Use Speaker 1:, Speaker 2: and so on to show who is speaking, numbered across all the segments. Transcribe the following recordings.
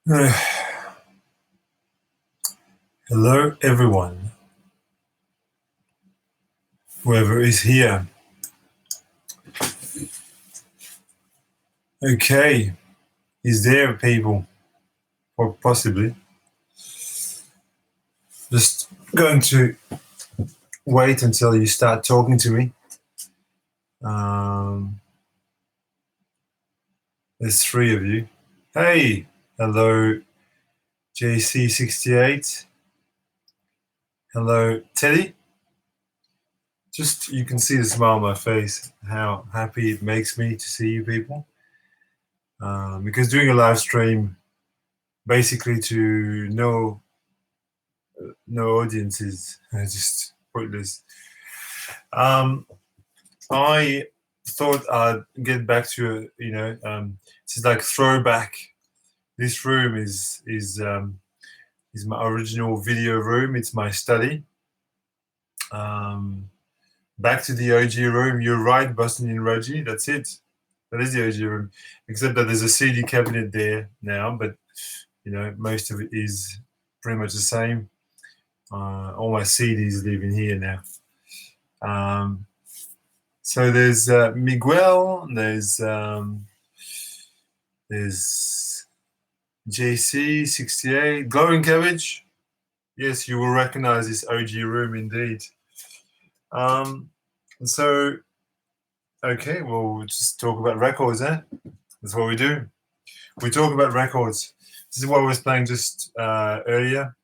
Speaker 1: Hello, everyone, whoever is here. Okay, is there people? Or possibly. Just going to wait until you start talking to me. Um, there's three of you. Hey, hello, JC68. Hello, Teddy. Just you can see the smile on my face, how happy it makes me to see you people. Because doing a live stream, basically to no audience is just pointless. I thought I'd get back to it's like throwback. This room is my original video room. It's my study. Back to the OG room. You're right, Boston in Reggie. That's it. That is the OG room, except that there's a CD cabinet there now, but most of it is pretty much the same. All my CDs live in here now. So there's Miguel, there's JC68, Glowing Cabbage. Yes, you will recognize this OG room indeed. So, okay, we'll just talk about records, eh? That's what we do. We talk about records. This is what I was playing just earlier.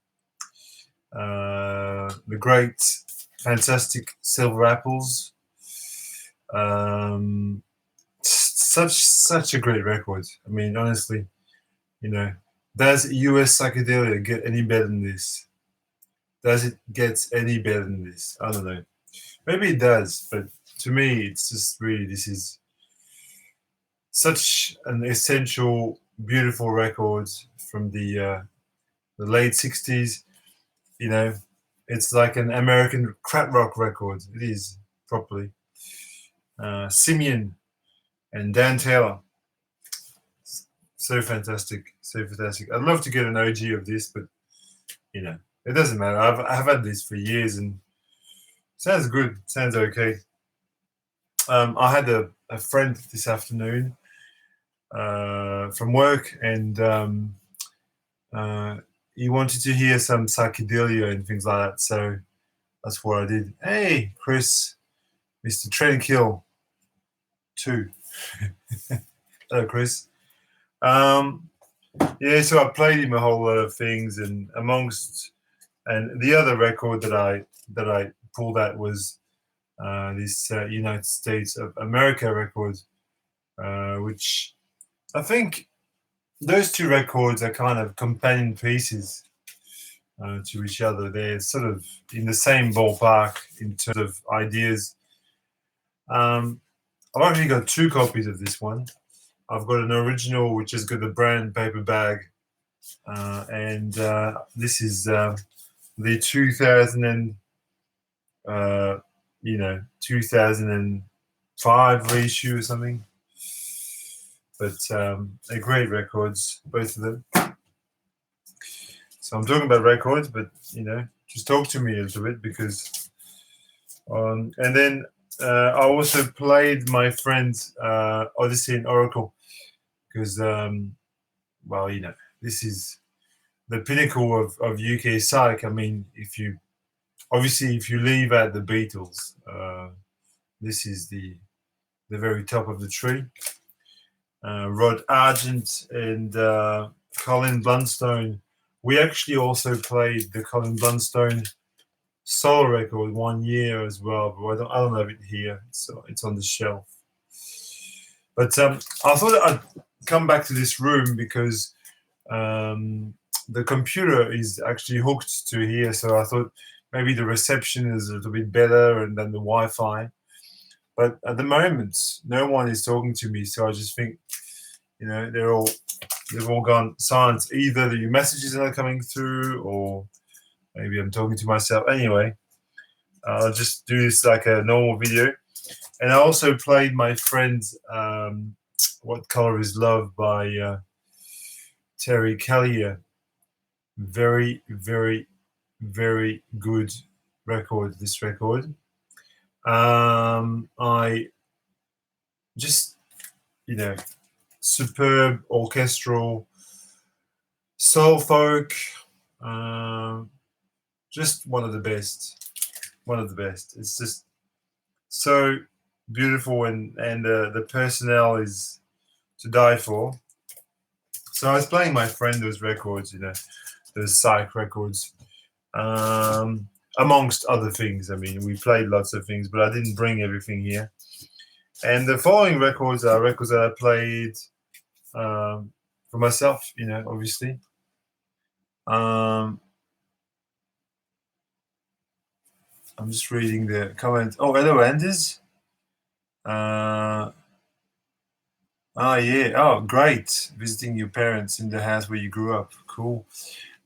Speaker 1: The great, fantastic Silver Apples. Such a great record. I mean, honestly, does US psychedelia get any better than this? Does it get any better than this? I don't know. Maybe it does, but to me, it's just really, this is such an essential, beautiful record from the late 60s. It's like an American crap rock record. It is, properly. Simeon and Dan Taylor. So fantastic, so fantastic. I'd love to get an OG of this, but it doesn't matter. I've had this for years and sounds good, sounds okay. I had a friend this afternoon from work, and he wanted to hear some psychedelia and things like that, so that's what I did. Hey, Chris, Mr. Tranquil 2. Hello, Chris. Yeah, so I played him a whole lot of things, and the other record that I pulled out was this United States of America record, which I think those two records are kind of companion pieces to each other. They're sort of in the same ballpark in terms of ideas. I've actually got two copies of this one. I've got an original, which has got the brand paper bag, and this is the 2005 reissue or something. But they're great records, both of them. So I'm talking about records, but just talk to me a little bit, because and then I also played my friend's Odyssey and Oracle, because this is the pinnacle of UK psych. I mean, if you leave out the Beatles, this is the very top of the tree. Rod Argent and Colin Blunstone. We actually also played the Colin Blunstone solo record 1 year as well, but I don't have it here, so it's on the shelf. But I thought I'd come back to this room because the computer is actually hooked to here, so I thought maybe the reception is a little bit better and then the Wi-Fi. But at the moment, no one is talking to me, so I just think, they've all gone silent. Either the messages are not coming through, or maybe I'm talking to myself. Anyway, I'll just do this like a normal video. And I also played my friend's "What Color Is Love" by Terry Callier. Very, very, very good record, this record. I just, superb orchestral soul folk, just one of the best. It's just so beautiful, and the personnel is to die for. So I was playing my friend those records, those psych records, amongst other things. I mean, we played lots of things, but I didn't bring everything here. And the following records are records that I played for myself, obviously. I'm just reading the comment. Oh, hello, Anders. Yeah. Oh, great. Visiting your parents in the house where you grew up. Cool.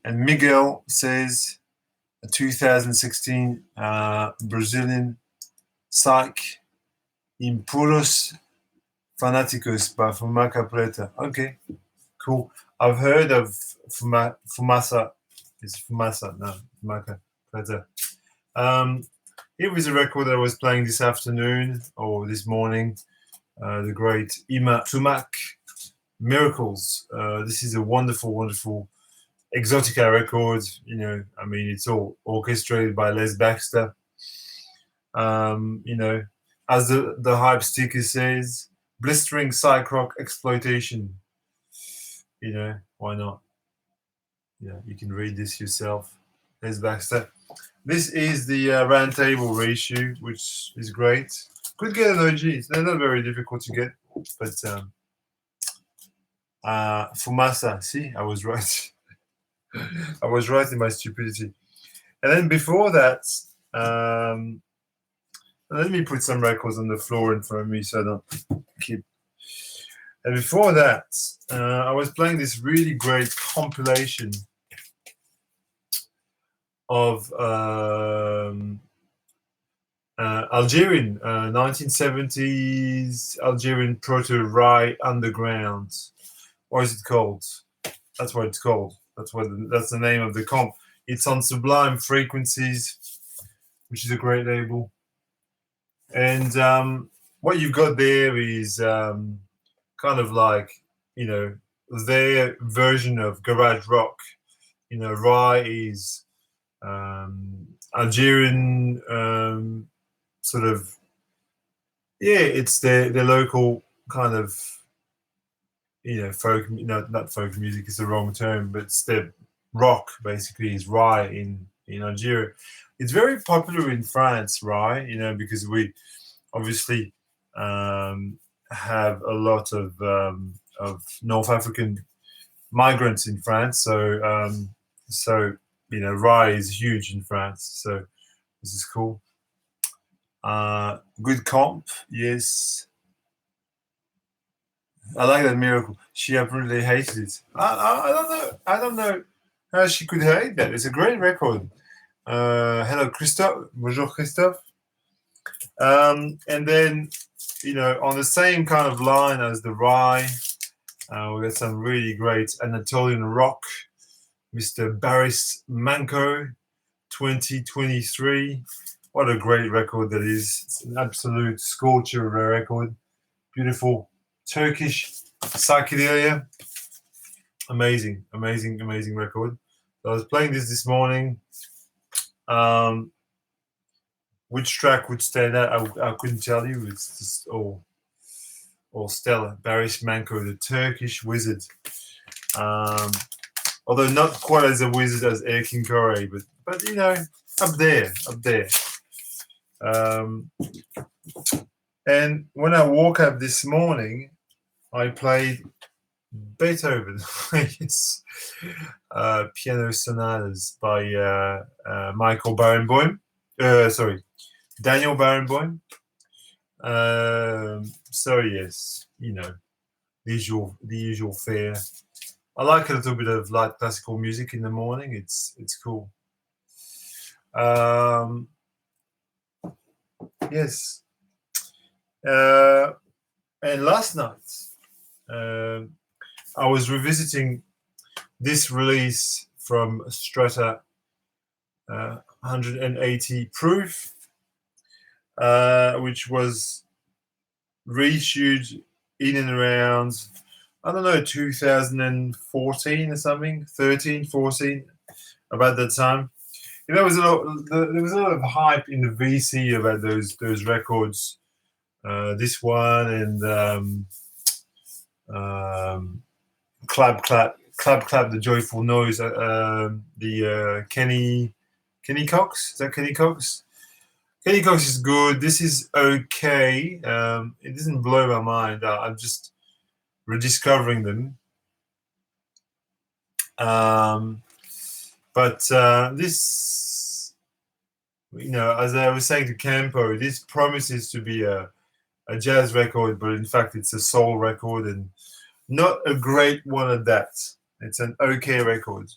Speaker 1: And Miguel says, 2016 Brazilian Psych Impuros Fanáticos by Fumaca Preta. Okay, cool. I've heard of Fumaça. It's Fumaça, no, Fumaca Preta. It was a record that I was playing this afternoon or this morning. The great Ima Tumac Miracles. This is a wonderful, wonderful Exotica record. I mean, it's all orchestrated by Les Baxter. As the hype sticker says, blistering psych rock exploitation. Why not? Yeah, you can read this yourself. Les Baxter. This is the round table reissue, which is great. Could get an OG. They're not very difficult to get, but Fumasa. See, I was right. I was right in my stupidity. And then before that, let me put some records on the floor in front of me so I don't keep. And before that, I was playing this really great compilation of Algerian 1970s Algerian proto-Rai underground. What is it called? That's what it's called. That's the name of the comp. It's on Sublime Frequencies, which is a great label. And what you've got there is kind of like, their version of garage rock. Rai is Algerian sort of, it's their local kind of, folk, not folk music is the wrong term, but it's their rock basically is Rai in Algeria. It's very popular in France, Rai, because we obviously have a lot of North African migrants in France. So Rai is huge in France. So this is cool. Good comp, yes. I like that Miracle. She apparently hated it. I don't know. I don't know how she could hate that. It's a great record. Hello, Christophe. Bonjour, Christophe. And then, on the same kind of line as the Rai, we got some really great Anatolian rock. Mr. Baris Manko, 2023. What a great record that is. It's an absolute scorcher of a record. Beautiful Turkish psychedelia. Amazing, amazing, amazing record. So I was playing this morning. Which track would stand out? I couldn't tell you. It's just all stellar. Baris Manko, the Turkish wizard. Although not quite as a wizard as Erkin Koray, but up there. And when I woke up this morning, I played Beethoven, yes, piano sonatas by Michael Barenboim. Daniel Barenboim. So yes, the usual fare. I like a little bit of light classical music in the morning. It's cool. Yes. And last night, I was revisiting This release from Strata 180 proof, which was reissued in and around, I don't know, 2014 or something, 13, 14, about that time. You know, there was a lot of hype in the VC about those records. This one and Clap Clap, the Joyful Noise. Kenny Cox. Is that Kenny Cox? Kenny Cox is good. This is okay. It doesn't blow my mind. I'm just rediscovering them. But this, you know, as I was saying to Campo, this promises to be a jazz record, but in fact it's a soul record, and not a great one at that. It's an okay record.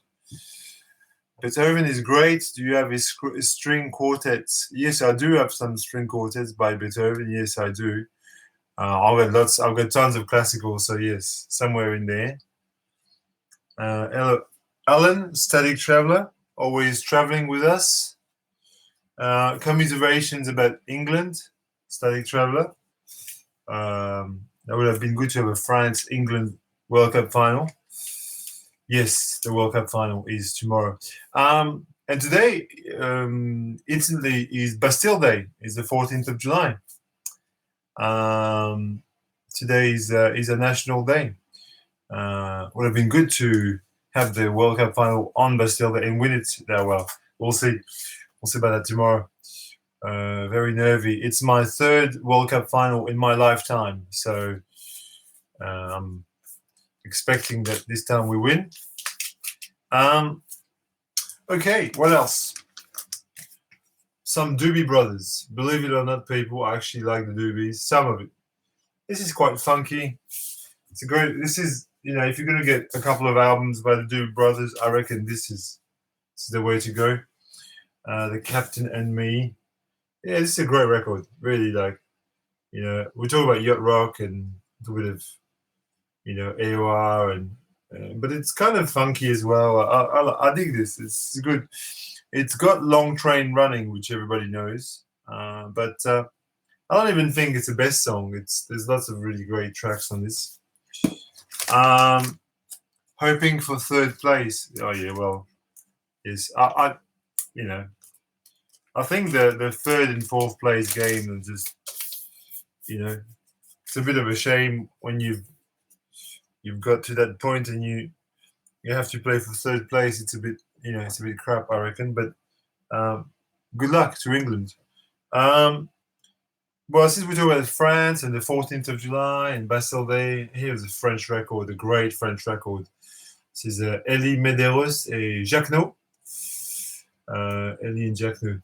Speaker 1: Beethoven is great. Do you have his string quartets? Yes, I do have some string quartets by Beethoven. Yes, I do. I've got tons of classical, so yes, somewhere in there. Hello, Alan, Static Traveler, always traveling with us. Commiserations about England, Static Traveler. That would have been good to have a France-England World Cup final. Yes, the World Cup final is tomorrow. And today, instantly, is Bastille Day. It's the 14th of July. Today is a national day. Would have been good to have the World Cup final on Bastille Day and win it that well. We'll see. We'll see about that tomorrow. Very nervy. It's my third World Cup final in my lifetime, so I'm expecting that this time we win. Okay, what else? Some Doobie Brothers. Believe it or not, people, I actually like the Doobies. Some of it. This is quite funky. It's a great. This is, you know, if you're gonna get a couple of albums by the Doobie Brothers, I reckon this is the way to go. The Captain and Me. Yeah, this is a great record. Really, like, you know, we talk about yacht rock and a bit of, you know, AOR, and but it's kind of funky as well. I dig this. It's good. It's got Long Train Running, which everybody knows, but I don't even think it's the best song. There's lots of really great tracks on this. Hoping for third place. Oh yeah, well, yes, I you know, I think the third and fourth place game are just, you know, it's a bit of a shame when you've got to that point and you have to play for third place. It's a bit, you know, it's a bit crap, I reckon. But good luck to England. Well, since we're talking about France and the 14th of July and Bastille Day, here's a French record, a great French record. This is Elie Medeiros et Jacquenot. Elie and Jacquenot.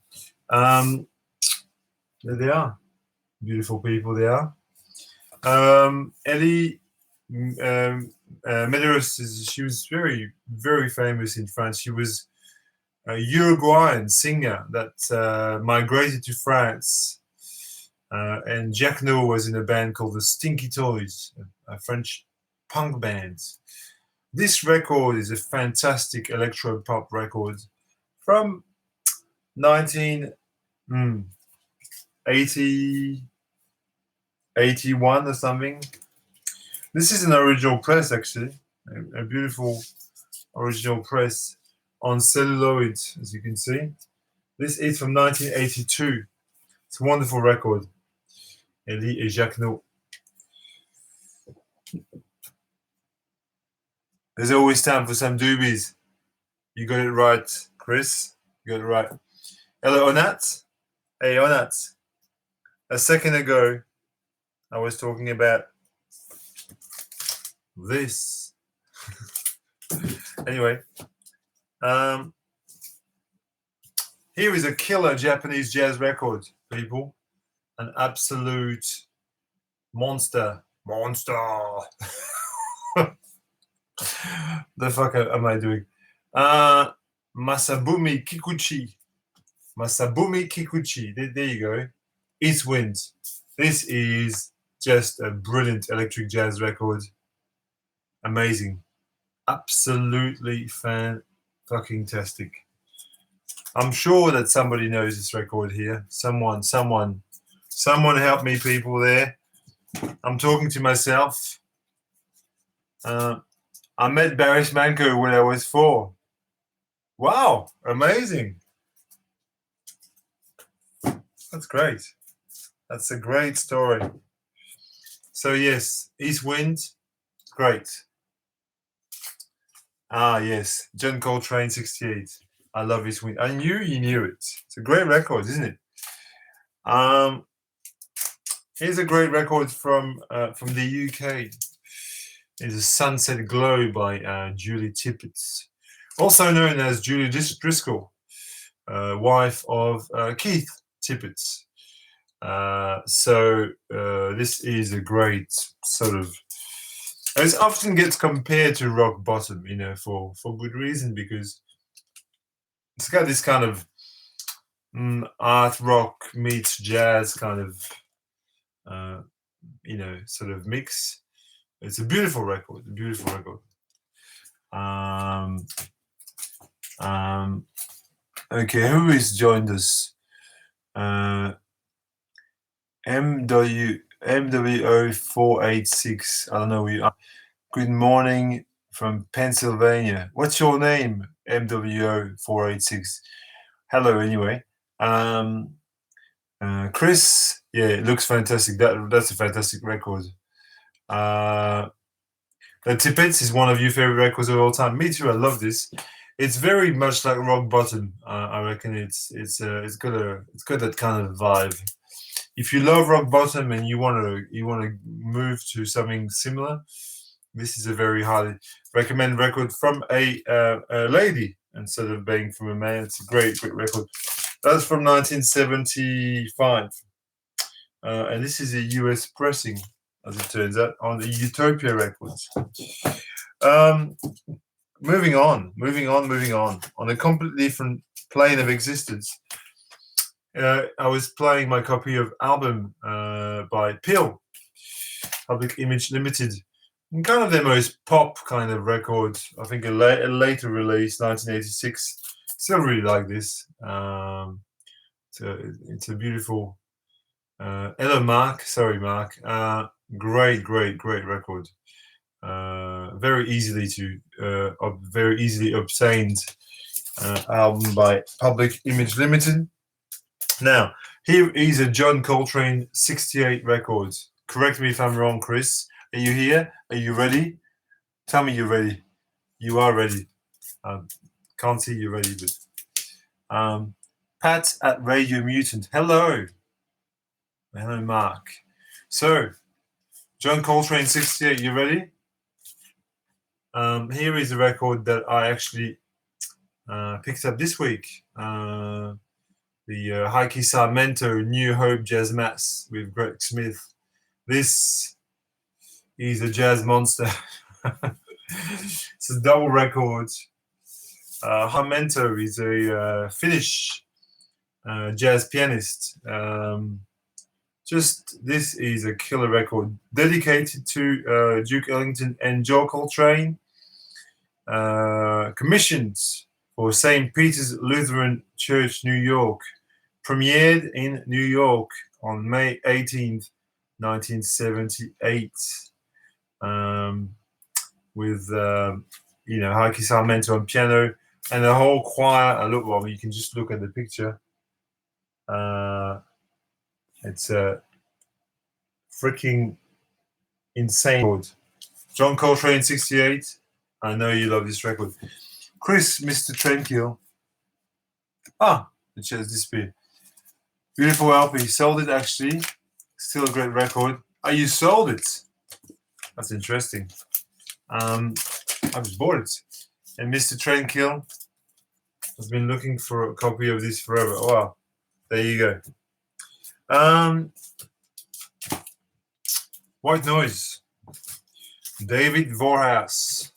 Speaker 1: There they are. Beautiful people they are. Elie Medeiros, she was very, very famous in France. She was a Uruguayan singer that migrated to France. And Jacquenot was in a band called the Stinky Toys, a French punk band. This record is a fantastic electro pop record from 1980, 81 or something. This is an original press, actually, a beautiful original press on celluloid, as you can see. This is from 1982. It's a wonderful record. Elie et Jacquenot. There's always time for some doobies. You got it right, Chris. You got it right. Hello, Onat. Hey, Onat. A second ago, I was talking about this. Anyway, here is a killer Japanese jazz record, people. An absolute monster. The fuck am I doing? Masabumi Kikuchi. There you go. East Wind. This is just a brilliant electric jazz record. Amazing. Absolutely fan-fucking-tastic. I'm sure that somebody knows this record here. Someone help me, people there. I'm talking to myself. I met Ravi Shankar when I was 4. Wow, amazing. That's great. That's a great story. So yes, East Wind, great. Ah yes, John Coltrane 68. I love East Wind. I knew you knew it. It's a great record, isn't it? Here's a great record from the UK. It's a Sunset Glow by Julie Tippett, also known as Julie Driscoll, wife of Keith Tippett. This is a great sort of. It often gets compared to rock bottom, for good reason, because it's got this kind of art rock meets jazz kind of, sort of mix. It's a beautiful record. Okay, who has joined us? MWO486. I don't know who you are. Good morning from Pennsylvania. What's your name, MWO486? Hello, anyway. Chris, yeah, it looks fantastic. That's a fantastic record. The Tippett is one of your favorite records of all time. Me too. I love this. It's very much like rock bottom. I reckon it's got that kind of vibe. If you love rock bottom and you want to move to something similar, this is a very highly recommended record from a lady instead of being from a man. It's a great record. That's from 1975, and this is a US pressing, as it turns out, on the Utopia Records. Moving on. On a completely different plane of existence, I was playing my copy of album by Pill, Public Image Limited. And kind of their most pop kind of record. I think a later release, 1986. Still really like this. It's a beautiful. Hello, Mark. Sorry, Mark. Great record. Very easily obtained album by Public Image Limited. Now, here is a John Coltrane 68 record. Correct me if I'm wrong, Chris. Are you here? Are you ready? Tell me you're ready. You are ready. Can't see you ready, but Pat at Radio Mutant. Hello. Hello, Mark. So, John Coltrane 68, you ready? Here is a record that I actually picked up this week. The Heike Sarmento New Hope Jazz Mass with Greg Smith. This is a jazz monster. It's a double record. Sarmento is a Finnish jazz pianist. This is a killer record dedicated to Duke Ellington and Joe Coltrane. Commissioned for St. Peter's Lutheran Church, New York. Premiered in New York on May 18th, 1978. With Heike Sarmento on piano and the whole choir. You can just look at the picture. It's a freaking insane record. John Coltrane 68. I know you love this record. Chris, Mr. Tranquil. The chair's disappeared. Beautiful LP. Sold it actually. Still a great record. You sold it? That's interesting. I just bought it. And Mr. Tranquil has been looking for a copy of this forever. Oh, wow. There you go. White Noise. David Vorhaus.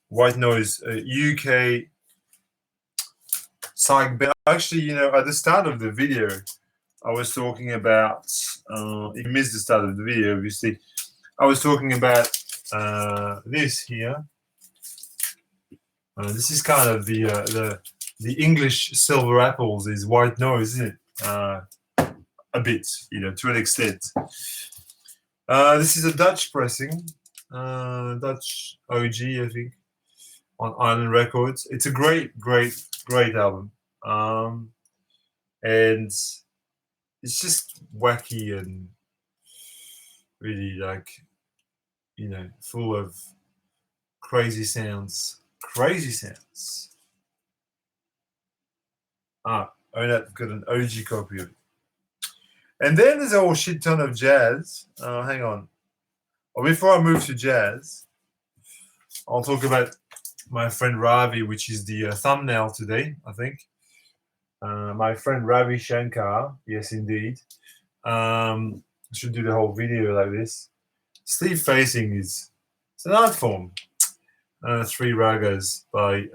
Speaker 1: White Noise. UK psych. Actually, at the start of the video, I was talking about, if you missed the start of the video, obviously, I was talking about this here. This is kind of the English silver apples is white noise, isn't it? A bit, to an extent. This is a Dutch pressing, Dutch OG, I think, on Island Records. It's a great album, and it's just wacky and really like, full of crazy sounds. I've got an OG copy of it. And then there's a whole shit ton of jazz. Hang on. Well, before I move to jazz, I'll talk about my friend Ravi, which is the thumbnail today, I think. My friend Ravi Shankar, yes, indeed. I should do the whole video like this. Sleep Facing it's an art form. 3 Ragas by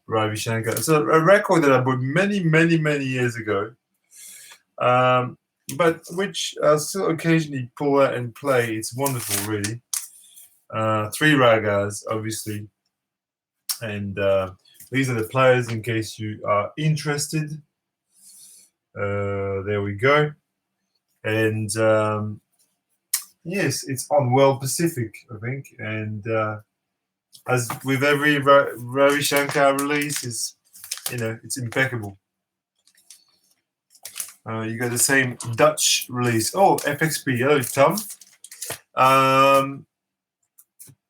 Speaker 1: Ravi Shankar. It's a record that I bought many years ago. But which I'll still occasionally pull out and play. It's wonderful, really. 3 Ragas, obviously. And these are the players in case you are interested. There we go. And yes, it's on World Pacific, I think. And as with every Ravi Shankar release, it's impeccable. You got the same Dutch release. Oh, FXP. Hello, Tom.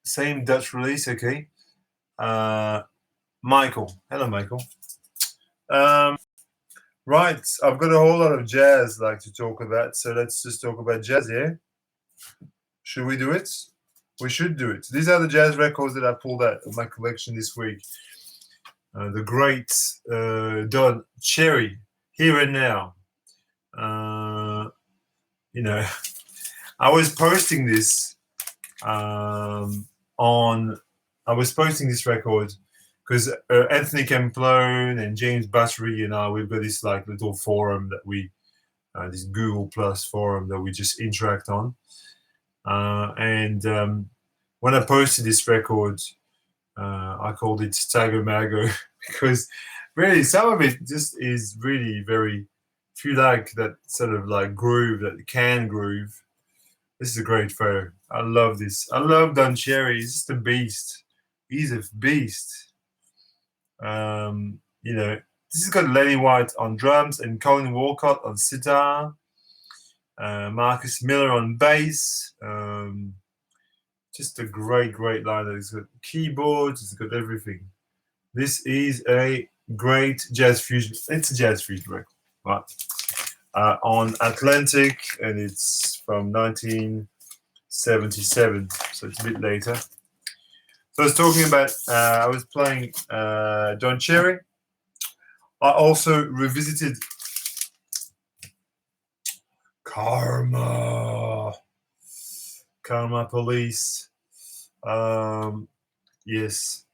Speaker 1: Same Dutch release. Okay. Michael. Hello, Michael. Right. I've got a whole lot of jazz to talk about. So let's just talk about jazz here. Should we do it? We should do it. These are the jazz records that I pulled out of my collection this week. The great Don Cherry, Here and Now. I was posting this I was posting this record because Anthony Camplone and James Battery and we've got this little forum that we this Google Plus forum that we just interact on, and when I posted this record, I called it Tago Mago because really some of it just is really very. If you like that sort of groove, that can groove, this is a great photo. I love this. I love Don Cherry. He's just a beast. He's a beast. This has got Lenny White on drums and Colin Walcott on sitar. Marcus Miller on bass. Just a great lineup. It's got keyboards. It's got everything. This is a great jazz fusion. It's a jazz fusion record. Right. On Atlantic, and it's from 1977, so it's a bit later. So I was talking about, I was playing Don Cherry. I also revisited Karma Police. Yes.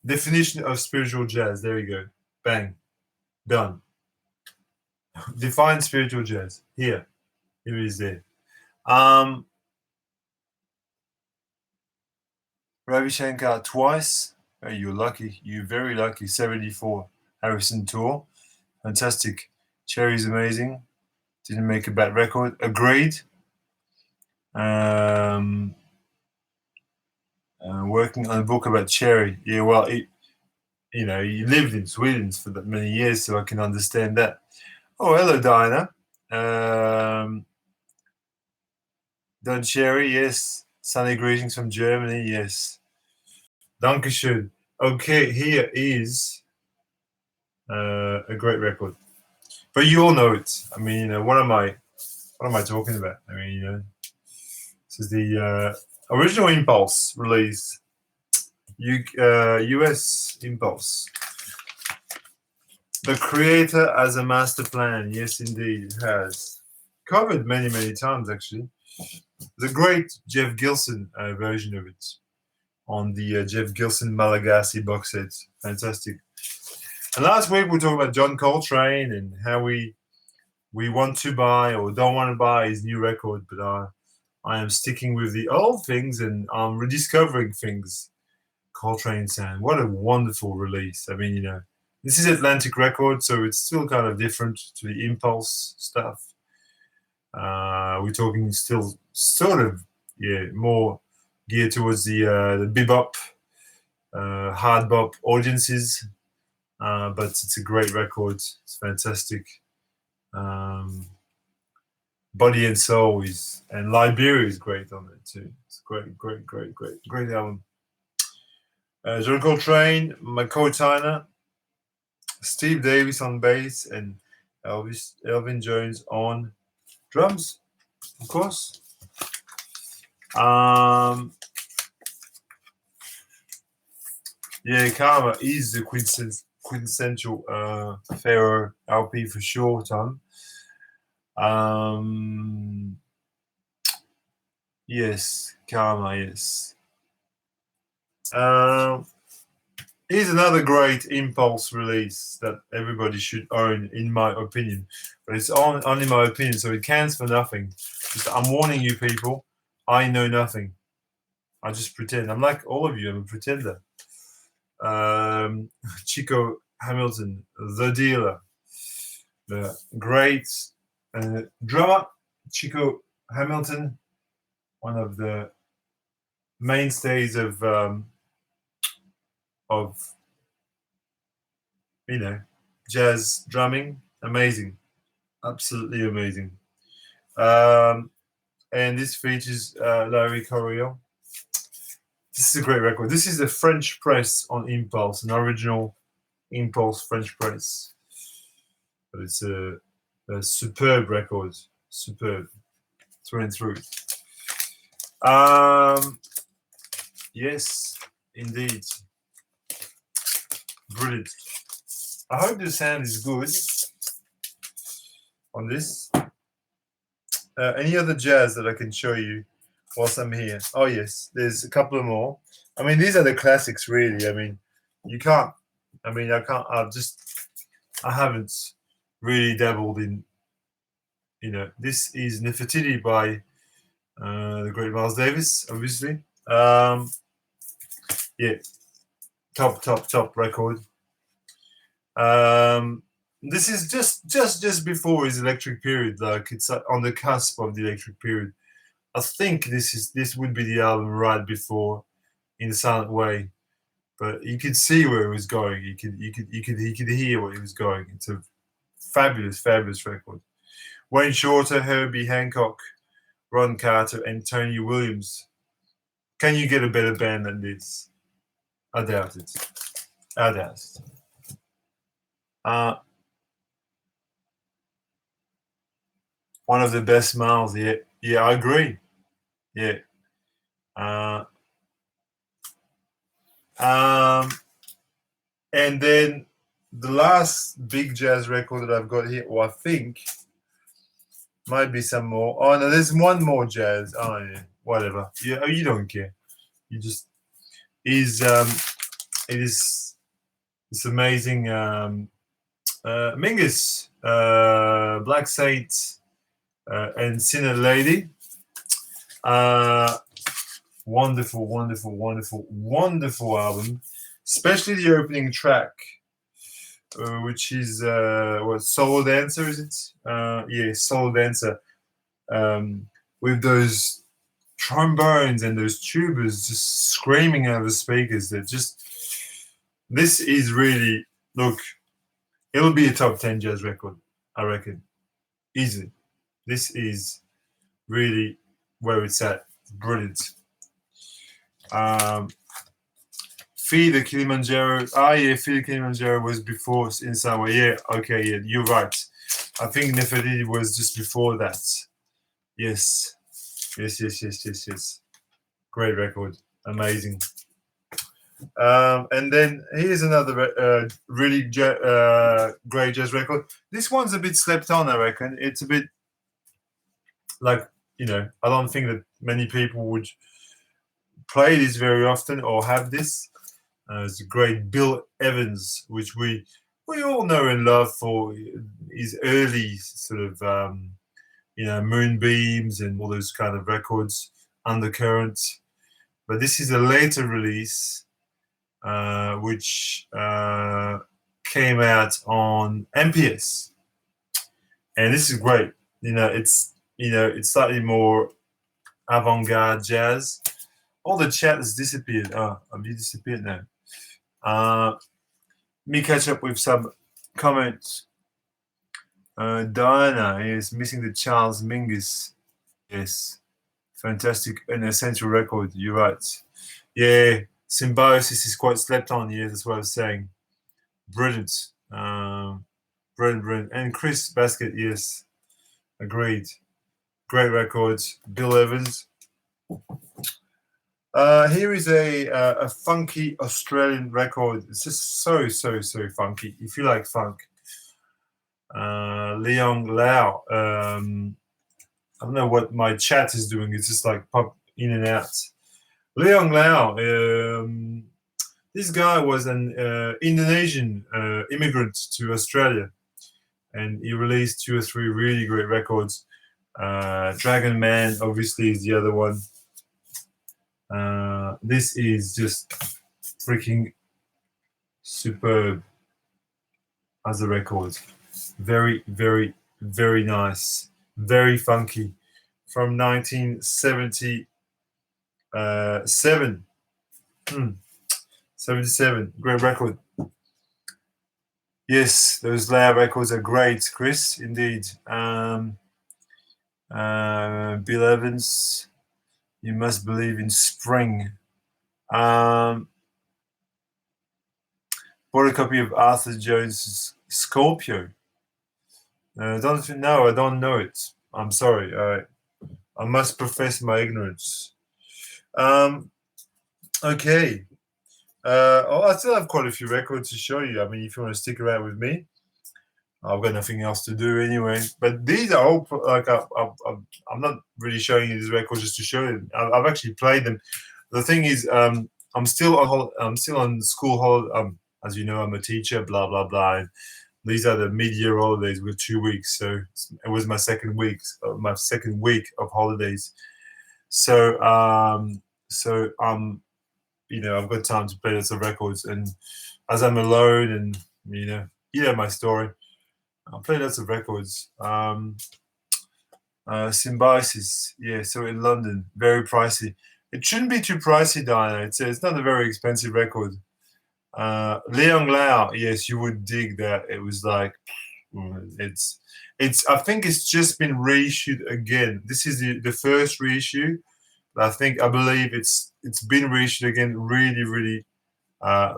Speaker 1: Definition of spiritual jazz. There you go. Bang. Done. Define spiritual jazz. Here it is there. Ravi Shankar twice. Oh, you're lucky. You're very lucky. 74 Harrison tour. Fantastic. Cherry's amazing. Didn't make a bad record. Agreed. Working on a book about Cherry. Yeah, well, he lived in Sweden for that many years, so I can understand that. Oh, hello, Diana. Don Cherry, yes. Sunny greetings from Germany, yes. Dankeschön. Okay, here is a great record. But you all know it. I mean, what am I talking about? I mean, this is the original Impulse release. US Impulse. The creator as a master plan. Yes, indeed, it has. Covered many times, actually. The great Jeff Gilson version of it on the Jeff Gilson Malagasy box set. Fantastic. And last week we talked about John Coltrane and how we want to buy or don't want to buy his new record, but I am sticking with the old things and I'm rediscovering things. Coltrane Sound, what a wonderful release. I mean, this is Atlantic Records, so it's still kind of different to the Impulse stuff. We're talking still sort of, more geared towards the bebop, hard bop audiences, but it's a great record. It's fantastic. Body and Soul and Liberia is great on it too. It's great album. John Coltrane, McCoy Tyner, Steve Davis on bass, and Elvin Jones on drums, of course. Karma is the quintessential Pharaoh LP for sure, Tom. Yes, Karma, yes. Here's another great Impulse release that everybody should own, in my opinion. But it's only my opinion, so it counts for nothing. I'm warning you people, I know nothing. I just pretend. I'm like all of you, I'm a pretender. Chico Hamilton, The Dealer. The great drummer, Chico Hamilton, one of the mainstays of jazz drumming. Amazing, absolutely amazing. And this features Larry Coryell. This is a great record. This is a French press on Impulse, an original Impulse French press. But it's a superb record, superb, through and through. Yes, indeed. Brilliant. I hope the sound is good on this. Any other jazz that I can show you whilst I'm here? Oh yes, there's a couple of more. I mean, these are the classics, really. I mean, you can't. I mean, I can't. I haven't really dabbled in. This is Nefertiti by the great Miles Davis, obviously. Yeah, top record. This is just before his electric period. Like, it's on the cusp of the electric period. I think this would be the album right before In the Silent Way, but you could see where it was going. You could hear where it was going. It's a fabulous record. Wayne Shorter, Herbie Hancock, Ron Carter, and Tony Williams. Can you get a better band than this? I doubt it. One of the best Miles. Yeah, I agree. Yeah. And then the last big jazz record that I've got here, or I think might be some more. Oh no, there's one more jazz. Oh yeah, whatever. Yeah, you don't care. You just it is this amazing Mingus, Black Saint, and Sinner Lady. Wonderful album, especially the opening track, which is Solo Dancer, is it? Yeah, Solo Dancer, with those trombones and those tubas just screaming out of the speakers. This is really, look, it'll be a top 10 jazz record, I reckon, easily. This is really where it's at. Brilliant. Feed the Kilimanjaro. Feed the Kilimanjaro was before In Some Way. Yeah, okay, yeah, you're right. I think Nefertiti was just before that. Yes. Great record. Amazing. And then here's another really great jazz record. This one's a bit slept on, I reckon. It's a bit like, I don't think that many people would play this very often or have this. It's a great Bill Evans, which we all know and love for his early sort of you know, Moonbeams and all those kind of records, Undercurrent. But this is a later release, which came out on MPS, and this is great. It's slightly more avant-garde jazz. All the chat has disappeared. Oh, have you disappeared now? Me catch up with some comments. Diana is missing the Charles Mingus. Yes, fantastic and essential record. You're right. Yeah, Symbiosis is quite slept on. Yeah, that's what I was saying. Brilliant. Brilliant. And Chris Basket, yes, agreed. Great records. Bill Evans. Here is a funky Australian record. It's just so funky. If you like funk, Leon Lau. I don't know what my chat is doing. It's just like pop in and out. Leon Lau. This guy was an Indonesian immigrant to Australia, and he released 2 or 3 really great records. Dragon Man, obviously, is the other one. This is just freaking superb as a record. Very nice. Very funky. From 1977. 77. Great record. Yes, those Lair records are great, Chris, indeed. Bill Evans. You must believe in spring. Bought a copy of Arthur Jones' Scorpio. I don't know it. I'm sorry. I must profess my ignorance. Okay. I still have quite a few records to show you. I mean, if you want to stick around with me, I've got nothing else to do anyway. But these are all like I'm not really showing you these records just to show them. I've actually played them. The thing is, I'm still on school holiday. As you know, I'm a teacher. Blah blah blah. And these are the mid-year holidays with 2 weeks. So it was my second week of holidays. So I've got time to play lots of records, and as I'm alone, and you know my story. I'll play lots of records. Symbiosis, yeah. So in London, very pricey. It shouldn't be too pricey, Diana. It's not a very expensive record. Leon Lau, yes, you would dig that. It was like it's. I think it's just been reissued again. This is the first reissue. I believe it's been reissued again really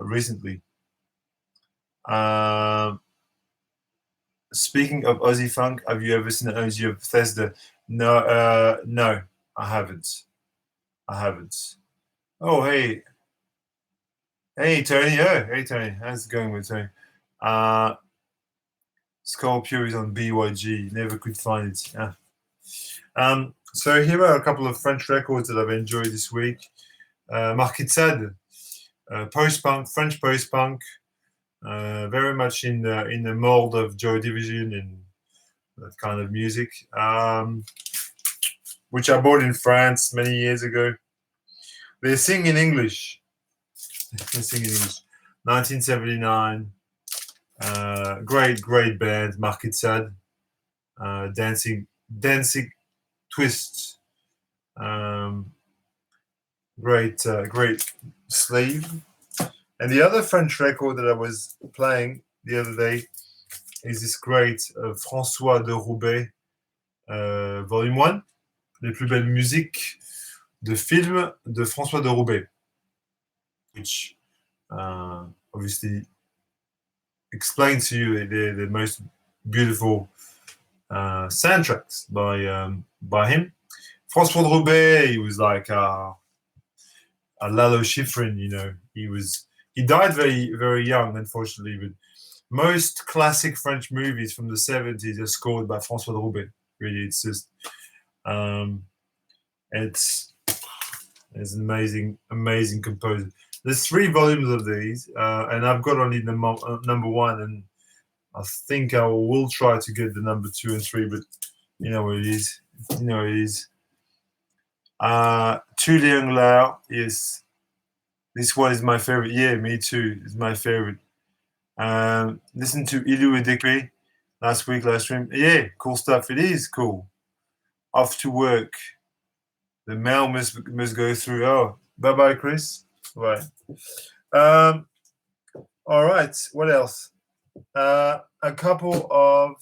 Speaker 1: recently. Speaking of Aussie funk, have you ever seen an OG of Bethesda? No, I haven't. Oh, hey, Tony. Oh, hey, Tony. How's it going with Tony? Scorpio is on BYG. Never could find it. So here are a couple of French records that I've enjoyed this week. Marquis Sade, post-punk, French post-punk. Very much in the mold of Joy Division and that kind of music, which I bought in France many years ago. They sing in English. 1979. Great band, Marquis Sade. Dancing Twist. Great sleeve. And the other French record that I was playing the other day is this great François de Roubaix, Volume 1, Les plus belles musiques de films de François de Roubaix, which obviously explains to you the most beautiful soundtracks by him. François de Roubaix, he was like a Lalo Schifrin, He died very young, unfortunately, but most classic French movies from the 70s are scored by François de Roubaix. Really, it's just it's an amazing composer. There's 3 volumes of these, and I've got only the number 1, and I think I will try to get the number 2 and 3, but You know what it is. You know what it is. Tu Liang Lao, yes. This one is my favorite. Yeah, me too. It's my favorite. Listen to Ilu Edekwe last week, live stream. Yeah, cool stuff. It is cool. Off to work. The mail must go through. Oh, bye, Chris. Right. All right. What else? A couple of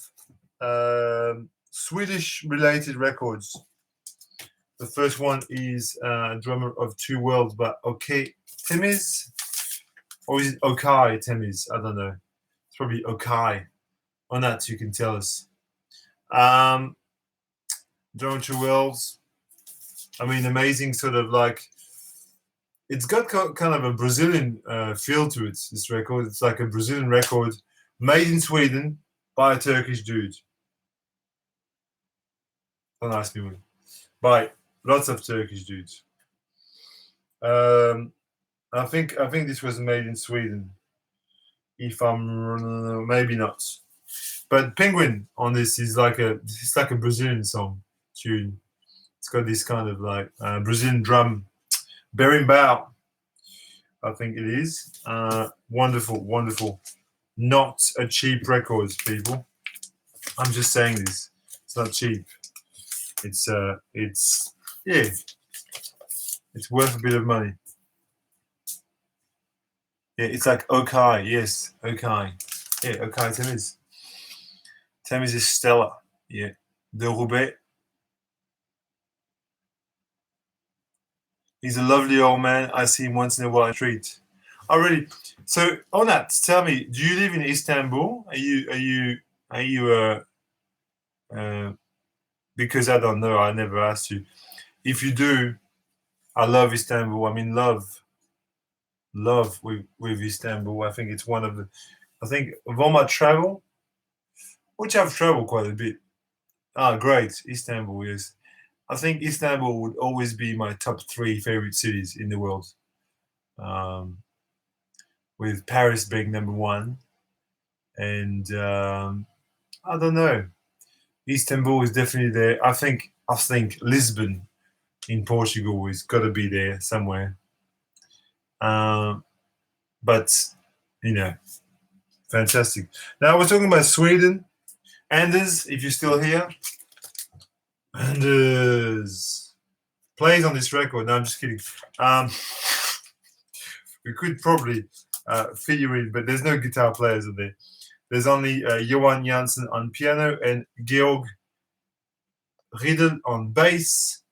Speaker 1: Swedish related records. The first one is Drummer of Two Worlds by OK Temiz. Or is it Okai Temiz? I don't know. It's probably Okai. On that, you can tell us. Drummer of Two Worlds. I mean, amazing sort of like, it's got kind of a Brazilian feel to it, this record. It's like a Brazilian record made in Sweden by a Turkish dude. Don't ask me when. By lots of Turkish dudes. I think this was made in Sweden. If I'm maybe not, but Penguin on this is like it's like a Brazilian song tune. It's got this kind of like Brazilian drum, berimbau. I think it is wonderful, wonderful. Not a cheap record, people. I'm just saying this. It's not cheap. It's yeah. It's worth a bit of money. Yeah, it's like Okai. Yes, Okai. Yeah, Okai Temiz. Temiz is stellar. Yeah. De Roubaix. He's a lovely old man. I see him once in a while. I treat. Oh, really? So, on that, tell me, do you live in Istanbul? Are you because I don't know, I never asked you. If you do, I love Istanbul. I'm in love with Istanbul. I think it's one of the, I think of all my travel, which I've traveled quite a bit. Ah, great. Istanbul, yes. I think Istanbul would always be my top 3 favorite cities in the world. With Paris being number 1. And I don't know. Istanbul is definitely there. I think Lisbon in Portugal is got to be there somewhere. But you know, fantastic. Now we're talking about Sweden. Anders, if you're still here, Anders plays on this record. No, I'm just kidding. We could probably fit you in, but there's no guitar players in there. There's only Johan Janssen on piano and Georg Riedel on bass.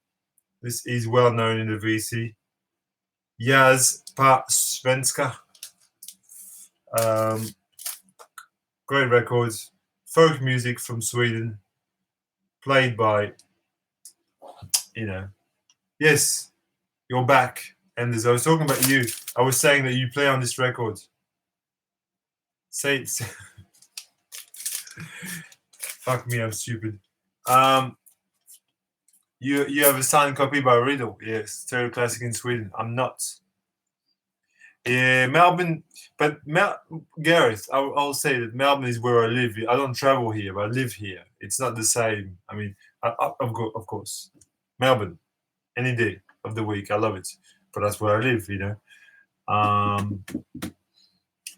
Speaker 1: This is well known in the VC. Jazz pa Svenska. Great records. Folk music from Sweden. Played by, yes, you're back. And as I was talking about you, I was saying that you play on this record. Say it. Fuck me, I'm stupid. You have a signed copy by Riddle, yes, stereo classic in Sweden. I'm not. Yeah, Melbourne, but Gareth, I'll say that Melbourne is where I live. I don't travel here, but I live here. It's not the same. I mean, of course, Melbourne, any day of the week, I love it. But that's where I live,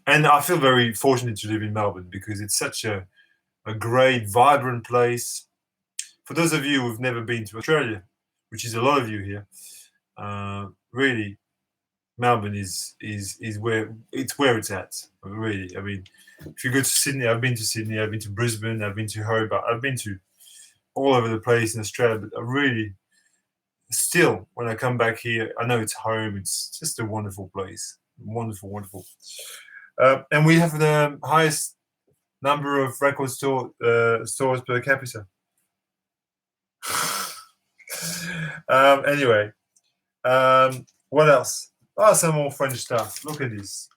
Speaker 1: and I feel very fortunate to live in Melbourne because it's such a great, vibrant place. For those of you who've never been to Australia, which is a lot of you here, really, Melbourne is where it's at. Really, I mean, if you go to Sydney, I've been to Sydney, I've been to Brisbane, I've been to Hobart, I've been to all over the place in Australia. But I really, still, when I come back here, I know it's home. It's just a wonderful place, wonderful, wonderful. And we have the highest number of record stores per capita. Anyway, what else? Oh, some more French stuff. Look at this.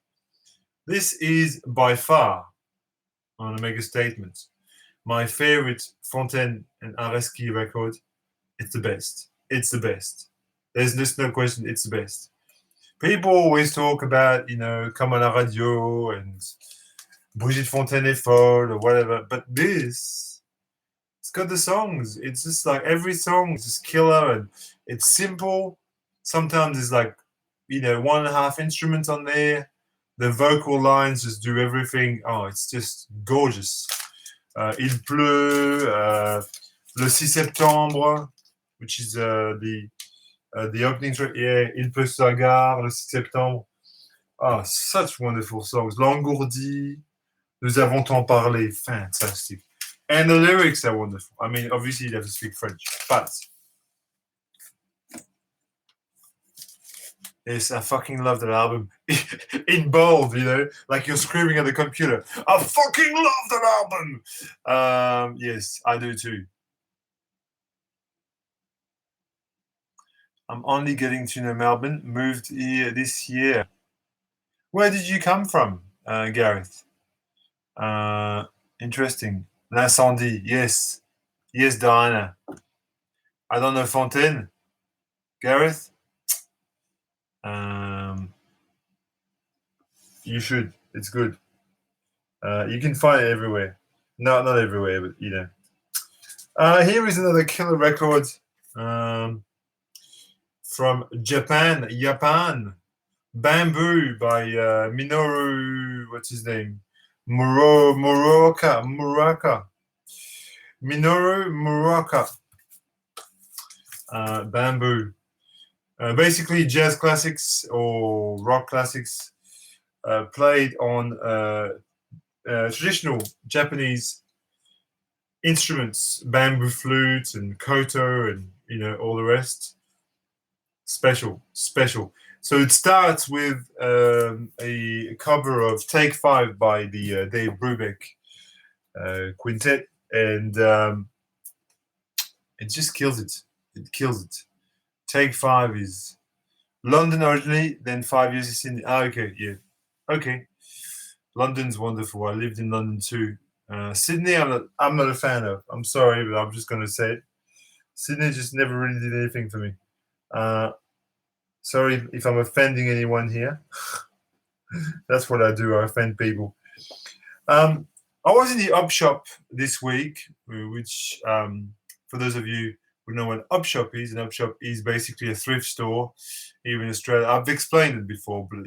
Speaker 1: This is by far, I want to make a statement, my favorite Fontaine and Areski record. It's the best. It's the best. There's no question. It's the best. People always talk about, Comme à la radio and Brigitte Fontaine est folle or whatever. But this, It's got the songs. It's just like every song is just killer, and it's simple. Sometimes it's like, one and a half instruments on there. The vocal lines just do everything. Oh, it's just gorgeous. Il pleut, le 6 septembre, which is the opening track. Yeah, Il pleut sur la gare, le 6 septembre. Oh, such wonderful songs. L'engourdi, nous avons tant parlé. Fantastic. And the lyrics are wonderful. I mean, obviously you have to speak French, but yes, I fucking love that album. In bold, like you're screaming at the computer. I fucking love that album. Yes, I do too. I'm only getting to know Melbourne. Moved here this year. Where did you come from, Gareth? Interesting. L'incendie, yes. Yes, Diana. I don't know Fontaine. Gareth? You should. It's good. You can find it everywhere. No, not everywhere, but here is another killer record from Japan. Bamboo by Minoru. What's his name? Muraka. Minoru Muraka. Bamboo. Basically, jazz classics or rock classics played on traditional Japanese instruments, bamboo flutes and koto and all the rest. Special. So it starts with a cover of Take 5 by the Dave Brubeck quintet, and it just kills it. It kills it. Take 5 is London originally, then 5 years in Sydney. Okay, yeah. Okay. London's wonderful. I lived in London too. Sydney, I'm not a fan of. I'm sorry, but I'm just going to say it. Sydney just never really did anything for me. Sorry if I'm offending anyone here. That's what I do. I offend people. I was in the Up Shop this week, which, for those of you who know what Up Shop is, an Up Shop is basically a thrift store here in Australia. I've explained it before, but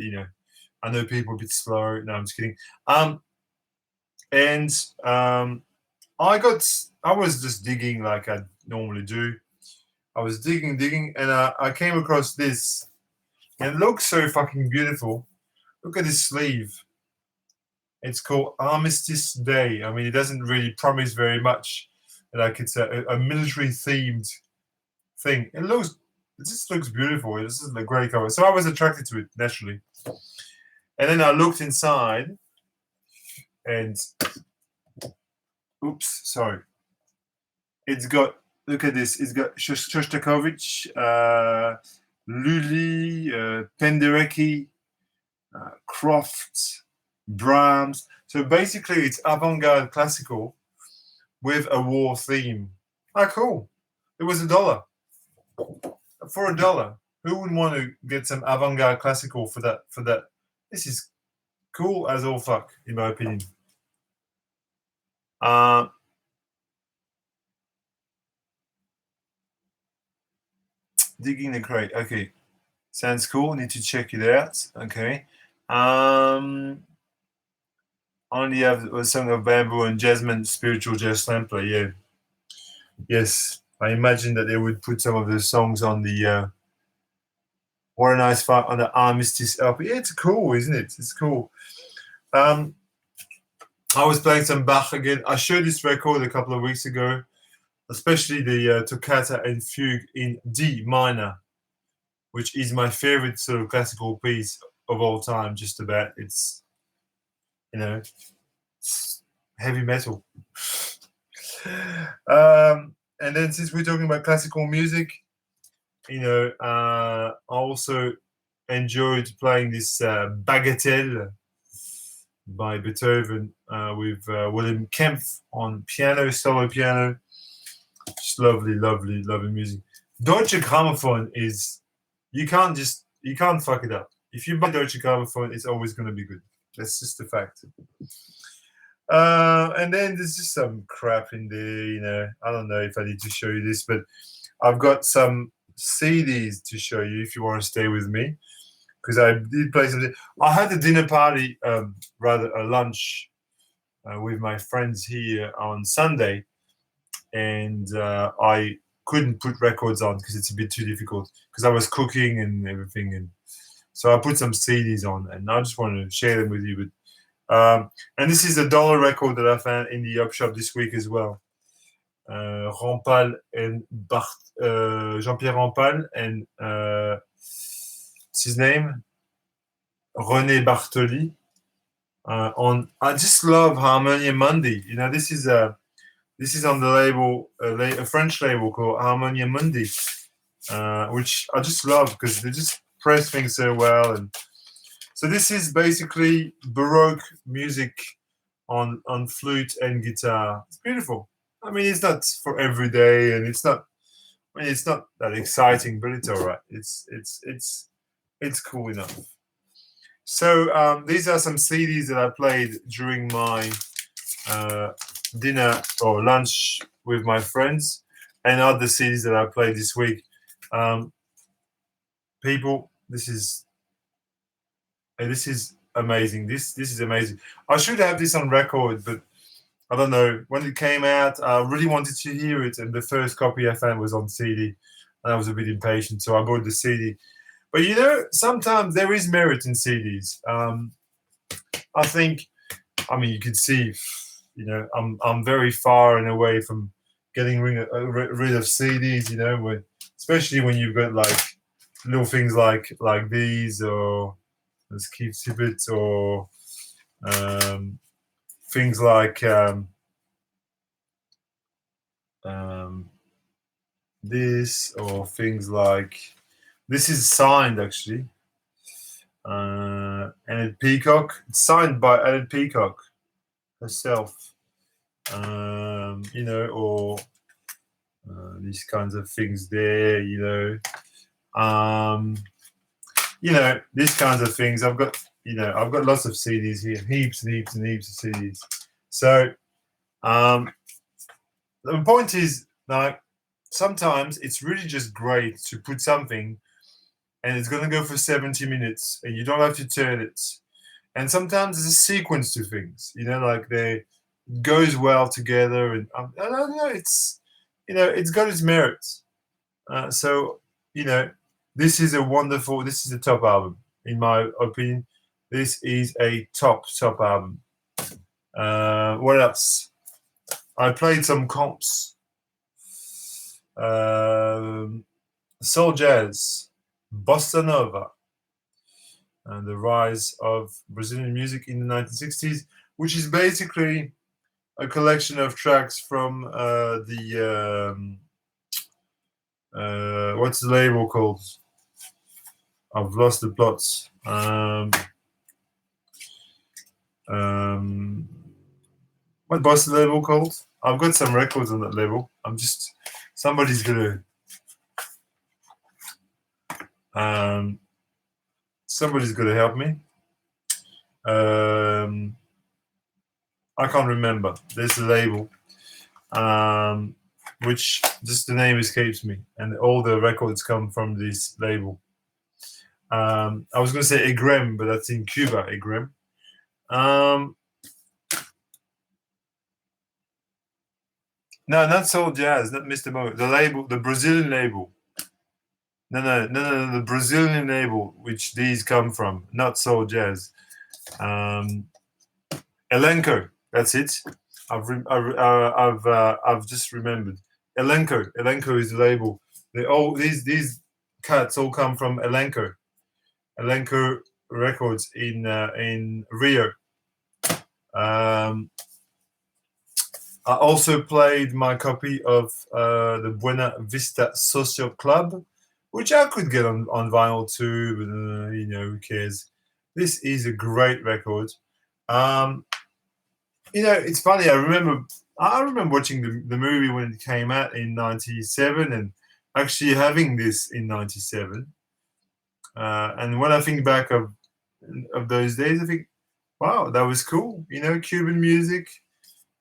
Speaker 1: I know people are a bit slow. No, I'm just kidding. I was just digging like I normally do. I was digging, and I came across this. And it looks so fucking beautiful. Look at this sleeve. It's called Armistice Day. I mean, it doesn't really promise very much. Like it's a military-themed thing. It just looks beautiful. This is a great cover. So I was attracted to it naturally. And then I looked inside, and oops, sorry. It's got, look at this. It's got Shostakovich, Lully, Penderecki, Croft, Brahms. So basically, it's avant-garde classical with a war theme. Ah, cool. It was $1. For $1. Who wouldn't want to get some avant-garde classical for that? This is cool as all fuck, in my opinion. Digging the crate. Okay. Sounds cool. Need to check it out. Okay. Only have a song of Bamboo and Jasmine, Spiritual Jazz Sampler. Yeah. Yes. I imagine that they would put some of the songs on the What a Nice Fight on the Armistice LP. Yeah, it's cool, isn't it? It's cool. I was playing some Bach again. I showed this record a couple of weeks ago, especially the Toccata and Fugue in D minor, which is my favorite sort of classical piece of all time, just about. It's, it's heavy metal. And then since we're talking about classical music, I also enjoyed playing this Bagatelle by Beethoven with William Kempf on piano, solo piano. Just lovely, lovely, lovely music. Deutsche Grammophon is, you can't fuck it up. If you buy Deutsche Grammophon, it's always going to be good. That's just a fact. And then there's just some crap in there, you know. I don't know if I need to show you this, but I've got some CDs to show you if you want to stay with me, because I did play something. I had a dinner party, rather a lunch, with my friends here on Sunday, and I couldn't put records on because it's a bit too difficult because I was cooking and everything, and so I put some CDs on, and I just wanted to share them with you. But and this is a dollar record that I found in the op shop this week as well. Rampal and Jean-Pierre Rampal and what's his name? René Bartoli. I just love Harmonia Mundi. You know, this is on the label, a French label called Harmonia Mundi, which I just love because they just press things so well. And so this is basically Baroque music on flute and guitar. It's beautiful. I mean, it's not for every day, and it's not. I mean, it's not that exciting, but it's all right. It's cool enough. So these are some CDs that I played during my dinner or lunch with my friends, and other CDs that I played this week. People, this is amazing. This is amazing. I should have this on record, but I don't know. When it came out, I really wanted to hear it, and the first copy I found was on CD, and I was a bit impatient, so I bought the CD. But you know, sometimes there is merit in CDs. I think, I mean, you can see, you know, I'm very far and away from getting rid of CDs. You know, especially when you've got like little things like these, or let's keep Tibbet, or things like this, or things like this is signed actually. Enid Peacock. It's signed by Enid Peacock herself. You know, or these kinds of things there. You know, these kinds of things. I've got lots of CDs here, heaps and heaps and heaps of CDs. So the point is, like, sometimes it's really just great to put something, and it's going to go for 70 minutes, and you don't have to turn it. And sometimes there's a sequence to things, you know, like it goes well together, and I don't know, it's got its merits. So, you know, this is a top album, in my opinion. This is a top album. What else? I played some comps. Soul jazz, bossa nova, and the rise of Brazilian music in the 1960s, which is basically a collection of tracks from what's the label called? I've lost the plots. What bossa label called? I've got some records on that label. Somebody's gonna help me. I can't remember. There's a label, which just the name escapes me, and all the records come from this label. I was going to say Egrem, but that's in Cuba. Egrem. No, not Soul Jazz, not Mr. Mo. The label, the Brazilian label. No, the Brazilian label, which these come from, not Soul Jazz. Elenco, that's it. I've just remembered. Elenco is the label. These cuts all come from Elenco Records in Rio. I also played my copy of the Buena Vista Social Club, which I could get on vinyl too, but you know, who cares? This is a great record. You know, it's funny. I remember watching the movie when it came out in '97, and actually having this in '97. And when I think back of those days, I think Wow, that was cool. You know, Cuban music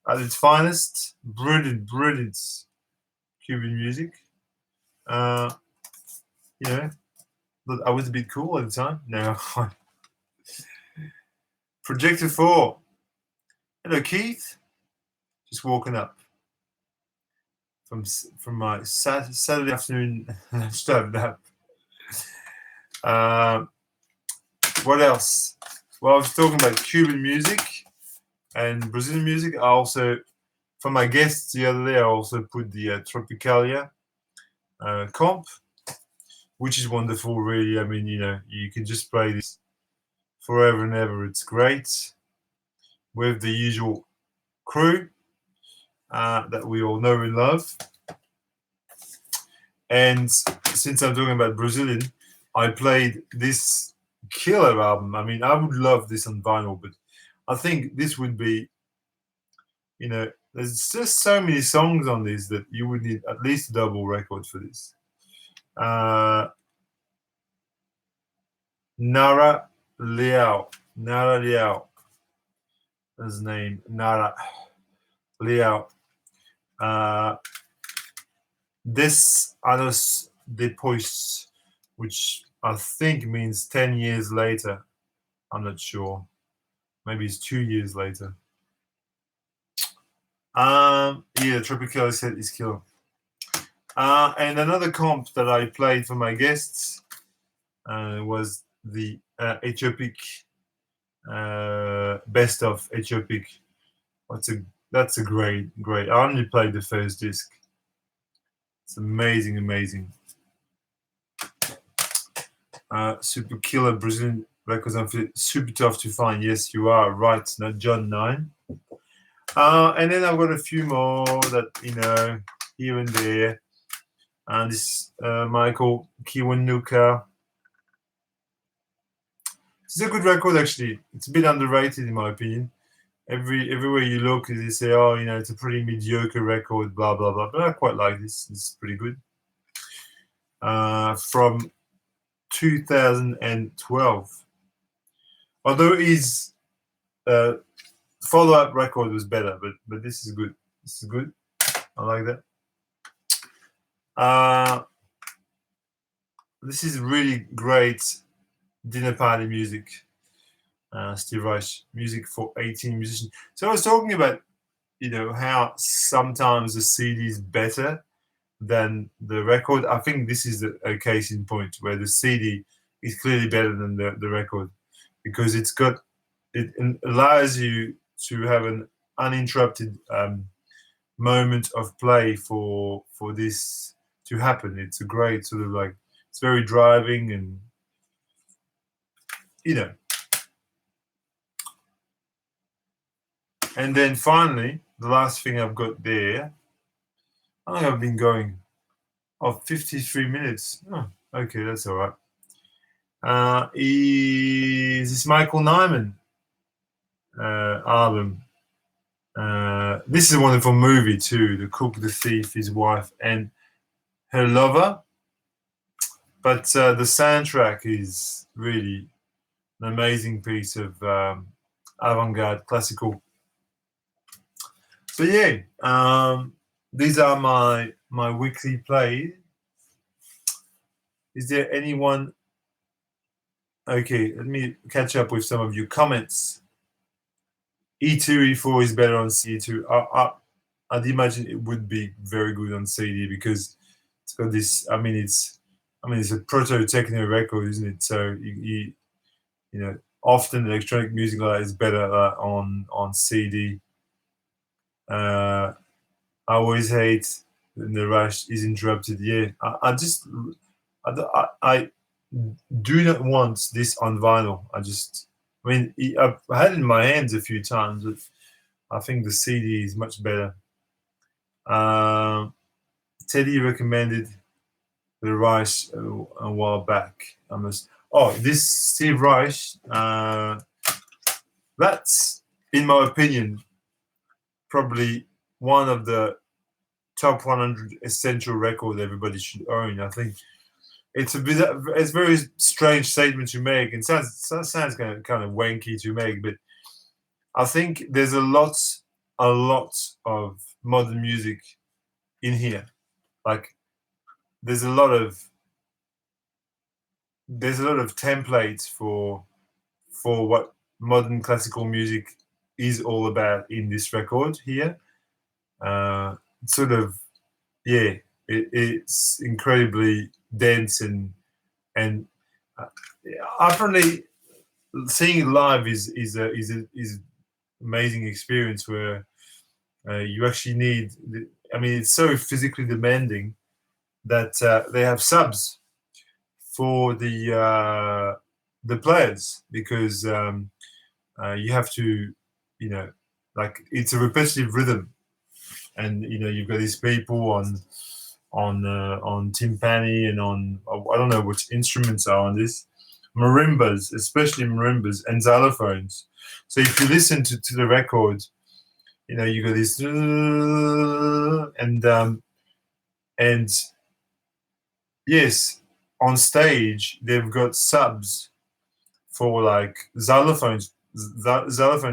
Speaker 1: at its finest. Brilliant, brilliant Cuban music. Uh, you know, but I was a bit cool at the time. Now, Projector 4. Hello, Keith. Just walking up from my Saturday afternoon lunchtime nap. What else? Well, I was talking about Cuban music and Brazilian music. I also, for my guests the other day, I also put the Tropicalia comp, which is wonderful, really. I mean, you know, you can just play this forever and ever. It's great with the usual crew that we all know and love. And since I'm talking about Brazilian, I played this killer album. I mean, I would love this on vinyl, but I think this would be, you know, there's just so many songs on this that you would need at least a double record for this. Nara Leao. Nara Leao. His name, Nara Leao. Des anos depois, which I think means 10 years later. I'm not sure. Maybe it's 2 years later. Yeah, Tropical set is killer. And another comp that I played for my guests was the Ethiopic best of Ethiopic. That's a great. I only played the first disc. It's amazing, amazing. Super killer Brazilian records. Super tough to find. Yes, you are right. Not John 9. And then I've got a few more that, you know, here and there. And this Michael Kiwanuka. It's a good record, actually. It's a bit underrated, in my opinion. Everywhere you look, they say, oh, you know, it's a pretty mediocre record, blah, blah, blah. But I quite like this. It's pretty good. From 2012. Although his follow-up record was better, but this is good. This is good. I like that. This is really great dinner party music. Steve Reich, music for 18 musicians. So I was talking about, you know, how sometimes the CD is better than the record. I think this is a case in point where the CD is clearly better than the record, because it allows you to have an uninterrupted moment of play for this to happen. It's a great sort of like, it's very driving, and you know. And then finally, the last thing I've got there, I think I've been going 53 minutes. Oh, okay, that's all right. Is this Michael Nyman album? This is a wonderful movie too. The Cook, the Thief, his wife, and her lover. But the soundtrack is really an amazing piece of avant-garde classical. So yeah, these are my weekly play. Is there anyone? Okay, let me catch up with some of your comments. E2, E4 is better on CD2. I'd imagine it would be very good on CD because it's got this. I mean, it's a proto techno record, isn't it? So you know, often electronic music like that is better on CD. I always hate when the rush is interrupted. Yeah, I do not want this on vinyl. I mean, I've had it in my hands a few times, but I think the CD is much better. Teddy recommended the Reich a while back. This Steve Reich, that's, in my opinion, probably one of the top 100 essential records everybody should own. I think it's a very strange statement to make, and sounds kind of wanky to make, but I think there's a lot of modern music in here. Like there's a lot of templates for what modern classical music is all about in this record here. Sort of, yeah, it's incredibly dense and uh, apparently seeing it live is amazing experience where you actually need. I mean, it's so physically demanding that they have subs for the players because you have to, you know, like it's a repetitive rhythm, and you know you've got these people on timpani and on I don't know which instruments are on this marimbas, especially marimbas and xylophones. So if you listen to the record, you know you got this and yes, on stage they've got subs for like xylophone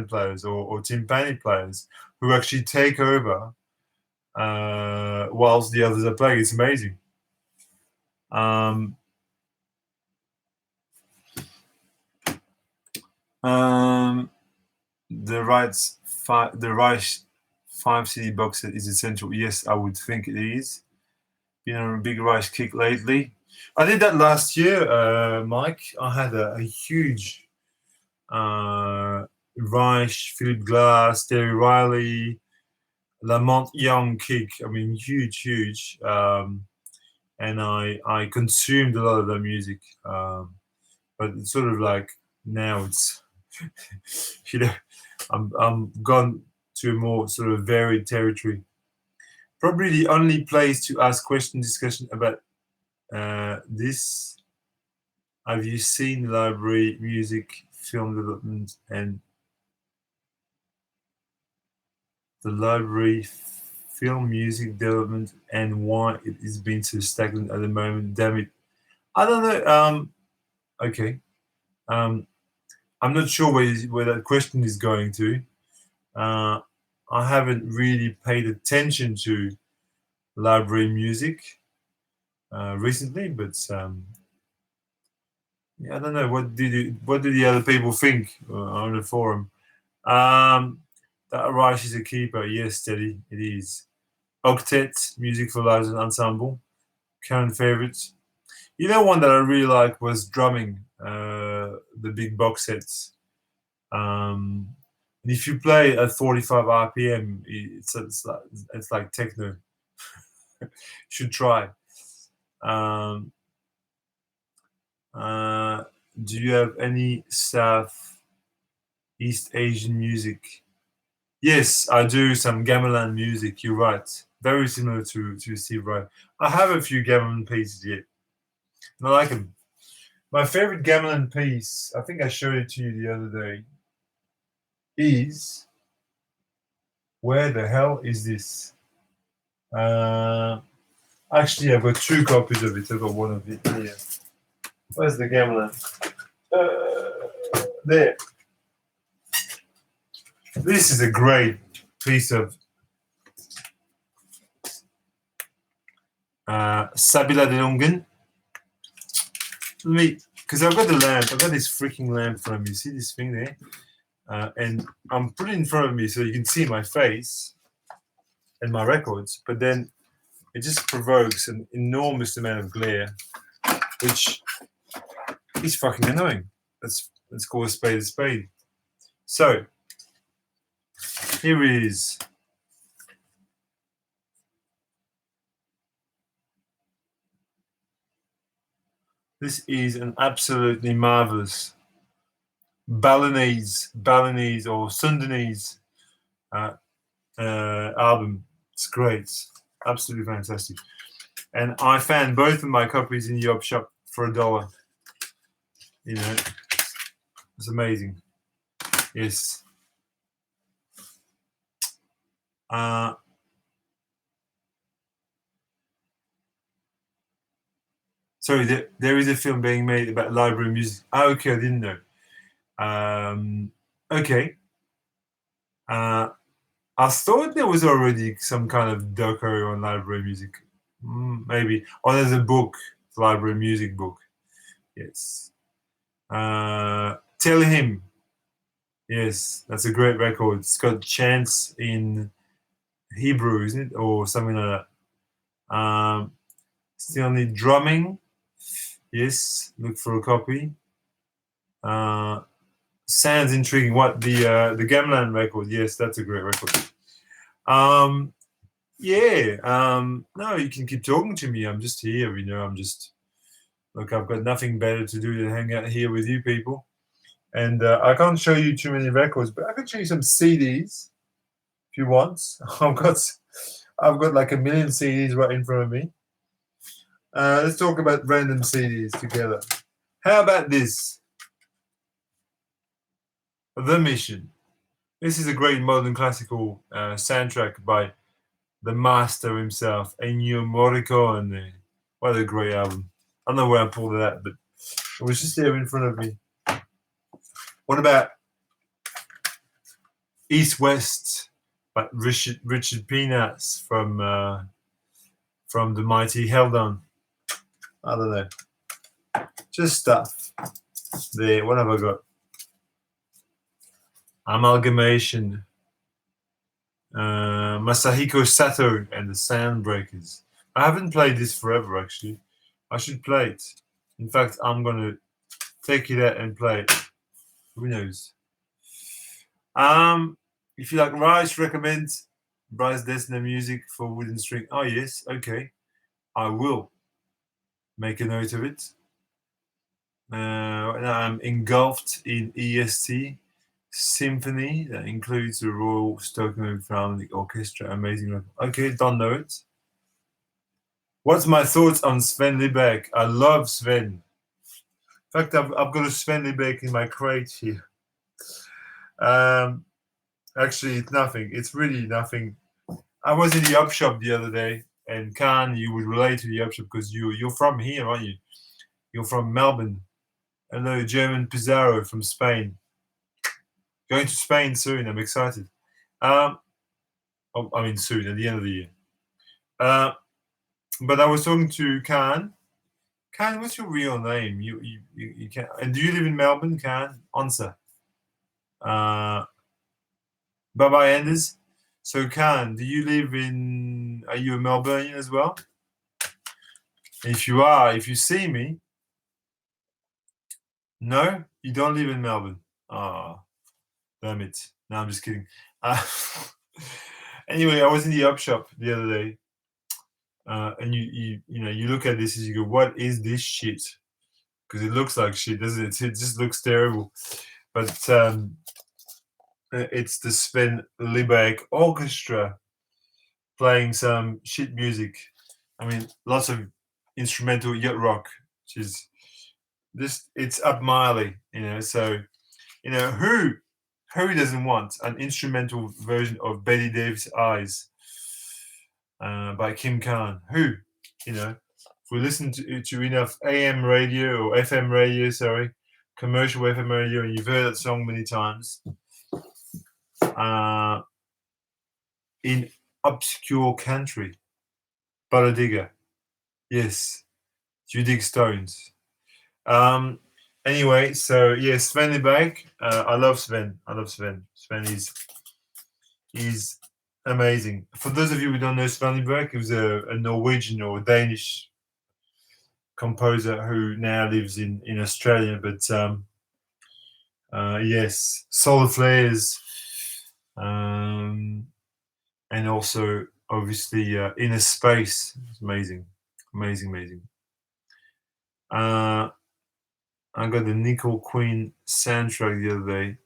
Speaker 1: players or timpani players who actually take over whilst the others are playing. It's amazing. Um, um, the Reich 5 CD box set is essential. Yes, I would think it is. Been on a big Reich kick lately. I did that last year, Mike. I had a huge Reich, Philip Glass, Terry Riley, Lamont Young kick. I mean, huge, huge. And I consumed a lot of their music. But it's sort of like now it's you know I'm gone to a more sort of varied territory. Probably the only place to ask question discussion about this. Have you seen library music, film development, and the library film music development, and why it is being so stagnant at the moment? Damn it, I don't know. Okay, um, I'm not sure where that question is going to. Uh, I haven't really paid attention to library music recently, but yeah, I don't know what do the other people think on the forum. Um, that Rush is a keeper. Yes, Steady, it is. Octet, Music for Lives and Ensemble, current favorites. You know, one that I really like was drumming, the big box sets. Um, and if you play at 45 RPM, it's like techno. Should try. Um, uh, do you have any South East Asian music? Yes, I do some gamelan music. You're right. Very similar to Steve Reich. I have a few gamelan pieces yet. I like them. My favorite gamelan piece, I think I showed it to you the other day, is where the hell is this? Uh, Actually, I've got two copies of it. I've got one of it here. Where's the gamelan? There. This is a great piece of Sabila de Longen. Let me, because I've got the lamp. I've got this freaking lamp in front of me. See this thing there? And I'm putting it in front of me so you can see my face and my records. But then it just provokes an enormous amount of glare, which is fucking annoying. Let's call a spade a spade. So here is this is an absolutely marvelous Balinese or Sundanese album. It's great, absolutely fantastic. And I found both of my copies in the op shop for $1. You know, it's amazing. Yes. Sorry, there is a film being made about library music. Oh, okay, I didn't know. Okay. Uh, I thought there was already some kind of doco on library music. Maybe. Oh, there's a book, library music book. Yes. Tell Him. Yes, that's a great record. It's got chants in Hebrew, isn't it? Or something like that. Still need drumming. Yes, look for a copy. Sounds intriguing. What the Gamelan record? Yes, that's a great record. Yeah. No, you can keep talking to me. I'm just here. I'm just look. I've got nothing better to do than hang out here with you people. And I can't show you too many records, but I can show you some CDs if you want. I've got like a million CDs right in front of me. Let's talk about random CDs together. How about this? The Mission. This is a great modern classical soundtrack by the master himself, Ennio Morricone. What a great album. I don't know where I pulled it at, but it was just there in front of me. What about East West by Richard Peanuts from the mighty Held On? I don't know. Just stuff. There. What have I got? Amalgamation. Masahiko Sato and the Soundbreakers. I haven't played this forever, actually. I should play it. In fact, I'm going to take it out and play it. Who knows? If you like Rice, recommend Bryce Dessner music for Wooden String. Oh, yes. Okay. I will make a note of it. Right now I'm engulfed in EST Symphony. That includes the Royal Stockholm Philharmonic Orchestra. Amazing. Okay, don't know it. What's my thoughts on Sven Liebeck? I love Sven. In fact, I've got a Sven Liebeck in my crate here. Actually, it's nothing. It's really nothing. I was in the op shop the other day, and Khan, you would relate to the op shop because you're from here, aren't you? You're from Melbourne. Hello, German Pizarro from Spain. Going to Spain soon. I'm excited. I mean, soon, at the end of the year. But I was talking to Khan. Khan, what's your real name? You can. And do you live in Melbourne, Khan? Answer. Bye bye, Anders. So, Khan, do you live in? Are you a Melbourneian as well? If you are, if you see me, no, you don't live in Melbourne. Ah, damn it. No, I'm just kidding. Anyway, I was in the op shop the other day, and you look at this and you go, "What is this shit?" Because it looks like shit, doesn't it? It just looks terrible. But it's the Sven Liebeck Orchestra playing some shit music. I mean, lots of instrumental yacht rock, which is this. It's up Miley, So, who doesn't want an instrumental version of Betty Davis' Eyes by Kim Khan? Who, if we listen to enough AM radio or FM radio, commercial FM radio, and you've heard that song many times, in obscure country, Baladigger, yes, you dig stones. Anyway, so yeah, Sven Liebeck. I love Sven. Sven is amazing. For those of you who don't know Sven Liebeck, he was a Norwegian or Danish composer who now lives in Australia. But yes, Solar Flares, and also obviously Inner Space. It's amazing. I got the Nickel Queen soundtrack the other day.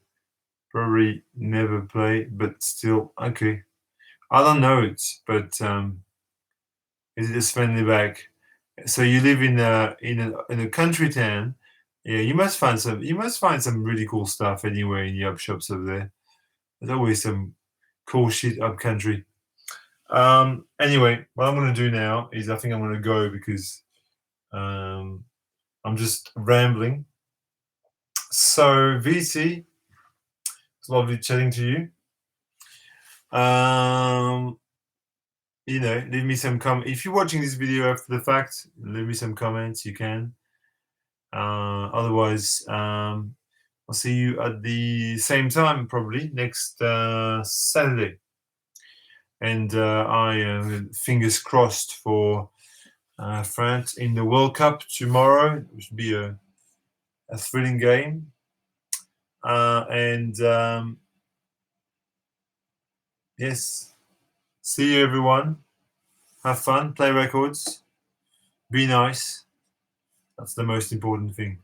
Speaker 1: Probably never play, but still okay. I don't know it, but is it Sven Liebeck? So you live in a country town. Yeah, you must find some really cool stuff anywhere in the up shops over there. There's always some cool shit up country. Anyway, what I'm gonna do now is I think I'm gonna go because I'm just rambling. So VC, it's lovely chatting to you. Leave me some if you're watching this video after the fact, leave me some comments. You can. Otherwise, I'll see you at the same time probably next Saturday. And I fingers crossed for France in the World Cup tomorrow, which will be a thrilling game. Yes, see you everyone. Have fun, play records, be nice. That's the most important thing.